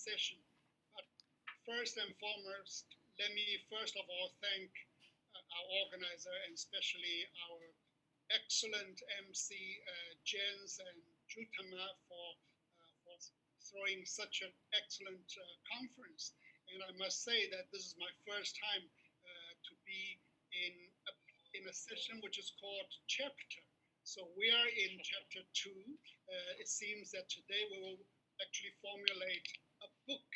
session. But first and foremost, let me first of all thank our organizer and especially our excellent MC Jens and Jutama for throwing such an excellent conference. And I must say that this is my first time to be in a session which is called chapter. So we are in chapter 2. It seems that today we will actually formulate a book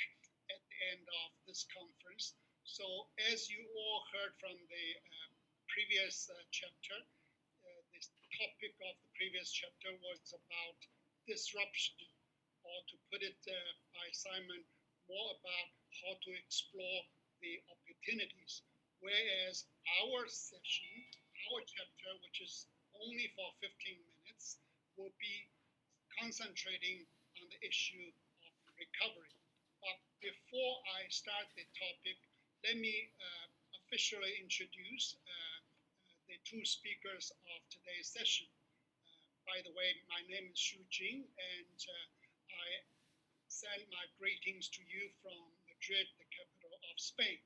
at the end of this conference. So as you all heard from the previous chapter, this topic of the previous chapter was about disruption, or to put it by Simon, more about how to explore the opportunities. Whereas our session, our chapter, which is only for 15 minutes, will be concentrating on the issue of recovery. But before I start the topic, let me officially introduce the two speakers of today's session. By the way, my name is Shu Jing, and I send my greetings to you from Madrid, the capital of Spain.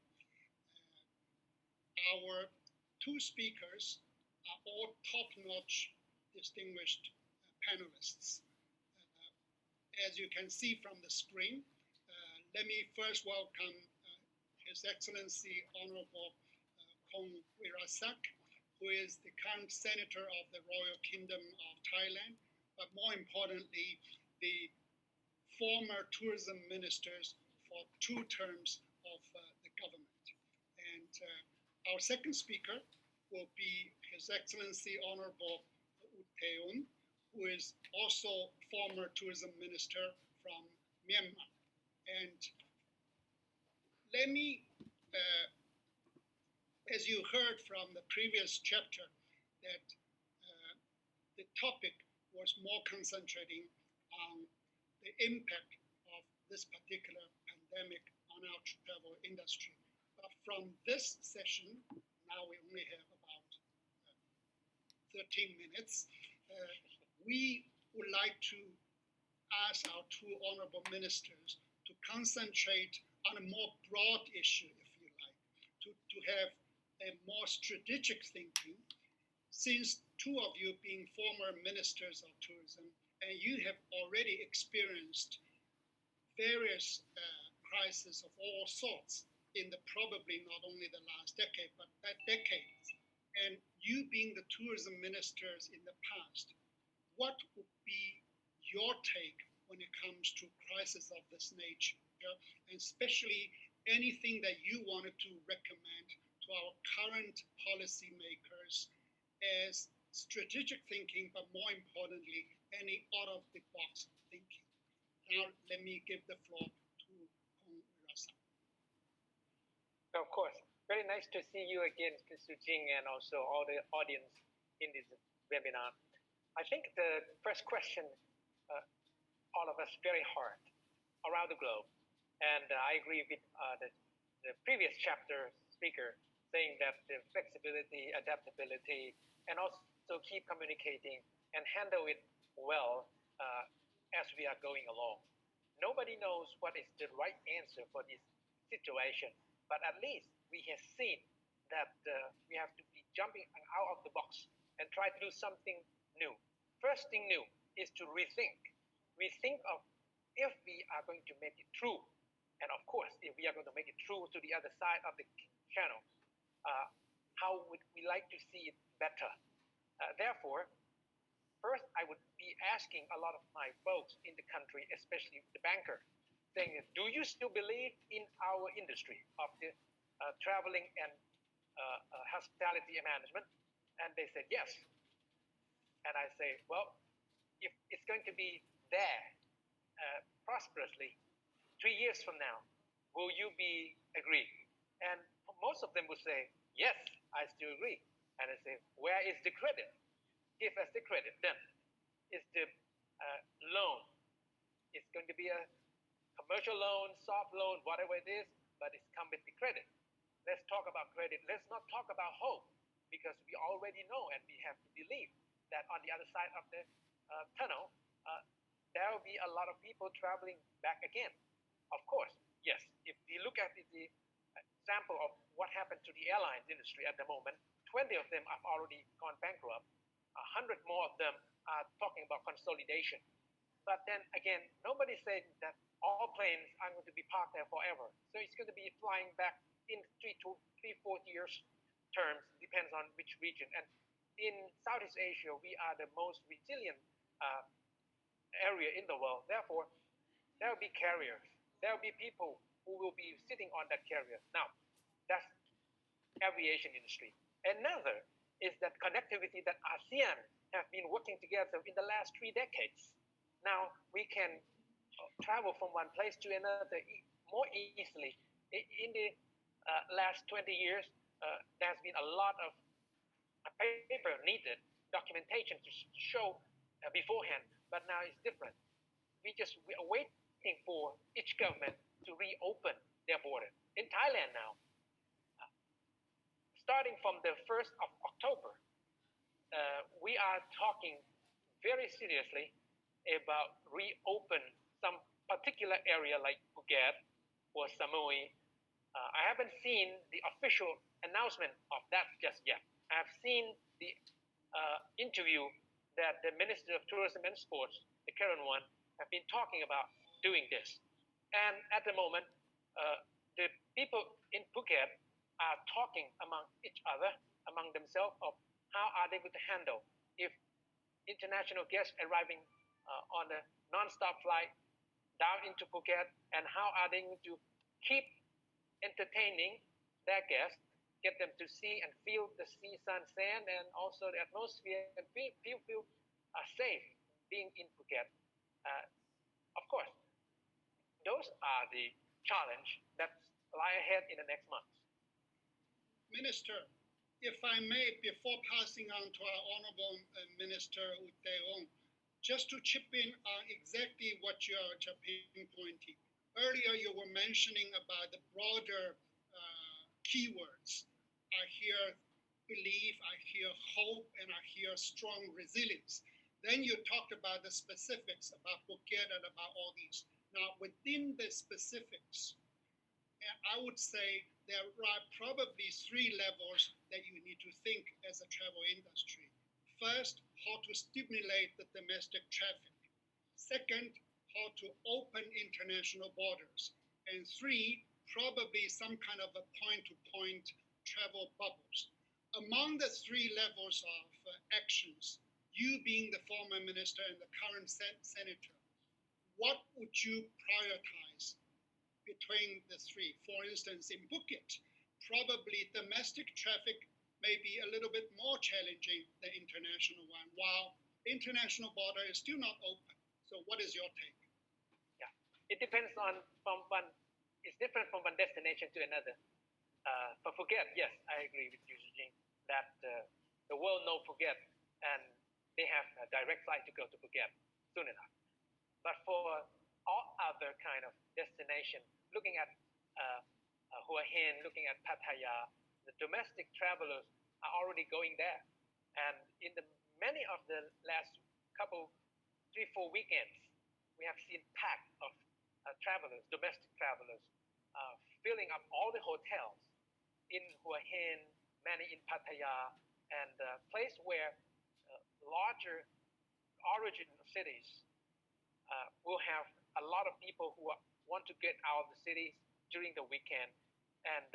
Our two speakers are all top-notch, distinguished panelists. As you can see from the screen, let me first welcome His Excellency Honorable Kong Wirasak, who is the current Senator of the Royal Kingdom of Thailand, but more importantly, the former tourism ministers for 2 terms of the government. And our second speaker will be His Excellency Honorable U Taeun, who is also former tourism minister from Myanmar. And let me, as you heard from the previous chapter, that the topic was more concentrating on the impact of this particular pandemic on our travel industry. But from this session, now we only have about 13 minutes, we would like to ask our 2 honorable ministers to concentrate on a more broad issue, if you like, to have a more strategic thinking, since 2 of you being former ministers of tourism, and you have already experienced various crises of all sorts in the probably not only the last decade, but decades. And you being the tourism ministers in the past, what would be your take when it comes to crises of this nature? And especially anything that you wanted to recommend to our current policymakers as strategic thinking, but more importantly, any out-of-the-box thinking. Now, let me give the floor to Kong Wirasa. Of course. Very nice to see you again, Mr. Jing, and also all the audience in this webinar. I think the first question, all of us very hard around the globe. And I agree with the previous chapter speaker saying that the flexibility, adaptability, and also keep communicating and handle it well as we are going along. Nobody knows what is the right answer for this situation, but at least we have seen that we have to be jumping out of the box and try to do something new. First thing new is to rethink. Rethink of if we are going to make it through, and of course, if we are going to make it through to the other side of the channel, how would we like to see it better? Therefore, first I would be asking a lot of my folks in the country, especially the banker, saying, do you still believe in our industry of the traveling and hospitality and management? And they said, yes. And I say, well, if it's going to be there prosperously 3 years from now, will you be agree? And most of them will say, yes, I still agree. And I say, where is the credit? Give us the credit. Then is the loan. It's going to be a commercial loan, soft loan, whatever it is, but it's come with the credit. Let's talk about credit. Let's not talk about hope, because we already know and we have to believe that on the other side of the tunnel, there will be a lot of people traveling back again. Of course, yes. If we look at the example of what happened to the airlines industry at the moment, 20 of them have already gone bankrupt. 100 more of them are talking about consolidation. But then again, nobody said that all planes are going to be parked there forever. So it's going to be flying back in 4 years terms, depends on which region. And in Southeast Asia, we are the most resilient area in the world. Therefore, there will be carriers. There will be people who will be sitting on that carrier. Now, that's aviation industry. Another is that connectivity that ASEAN have been working together in the last 3 decades. Now we can travel from one place to another more easily. In the last 20 years, there's been a lot of paper needed, documentation to show beforehand, but now it's different. We are waiting for each government to reopen their border. In Thailand now, starting from the 1st of October, we are talking very seriously about reopen some particular area like Phuket or Samui. I haven't seen the official announcement of that just yet. I have seen the interview that the Minister of Tourism and Sports, the current one, have been talking about doing this. And at the moment, the people in Phuket are talking among each other, among themselves, of how are they going to handle if international guests arriving on a non-stop flight down into Phuket, and how are they going to keep entertaining their guests, get them to see and feel the sea, sun, sand, and also the atmosphere, and feel safe being in Phuket. Of course, those are the challenge that lie ahead in the next months. Minister, if I may, before passing on to our Honorable Minister Uteong, just to chip in on exactly what you're pinpointing. Earlier, you were mentioning about the broader keywords. I hear belief, I hear hope, and I hear strong resilience. Then you talked about the specifics, about Phuket and about all these. Now, within the specifics, I would say there are probably 3 levels that you need to think as a travel industry. First, how to stimulate the domestic traffic. Second, how to open international borders. And 3, probably some kind of a point-to-point travel bubbles. Among the 3 levels of actions, you being the former minister and the current senator, what would you prioritize between the 3? For instance, in Phuket, probably domestic traffic may be a little bit more challenging than international one, while international border is still not open. So what is your take? Yeah, it depends on it's different from one destination to another. For Phuket, yes, I agree with you, Eugene, that the world knows Phuket, and they have a direct flight to go to Phuket soon enough. But for all other kind of destination, looking at Hua Hin, looking at Pattaya, the domestic travelers are already going there. And in many of the last couple, 3-4 weekends, we have seen pack of travelers, domestic travelers, filling up all the hotels in Hua Hin, many in Pattaya, and a place where larger origin cities will have a lot of people who want to get out of the cities during the weekend. And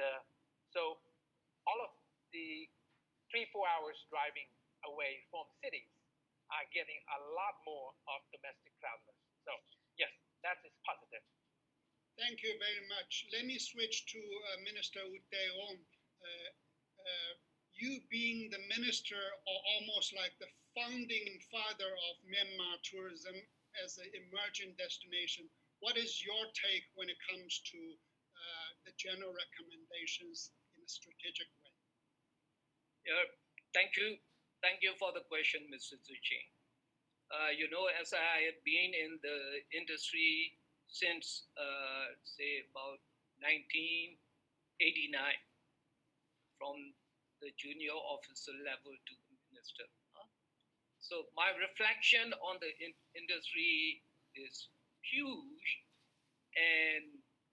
so all of the 3-4 hours driving away from cities are getting a lot more of domestic travelers. So yes, that is positive. Thank you very much. Let me switch to Minister Uteong. You being the minister, or almost like the founding father of Myanmar tourism as an emerging destination, what is your take when it comes to the general recommendations in a strategic way? Yeah, thank you. Thank you for the question, Mr. Zuching. As I had been in the industry since, say, about 1989, from the junior officer level to the minister. So my reflection on the industry is huge,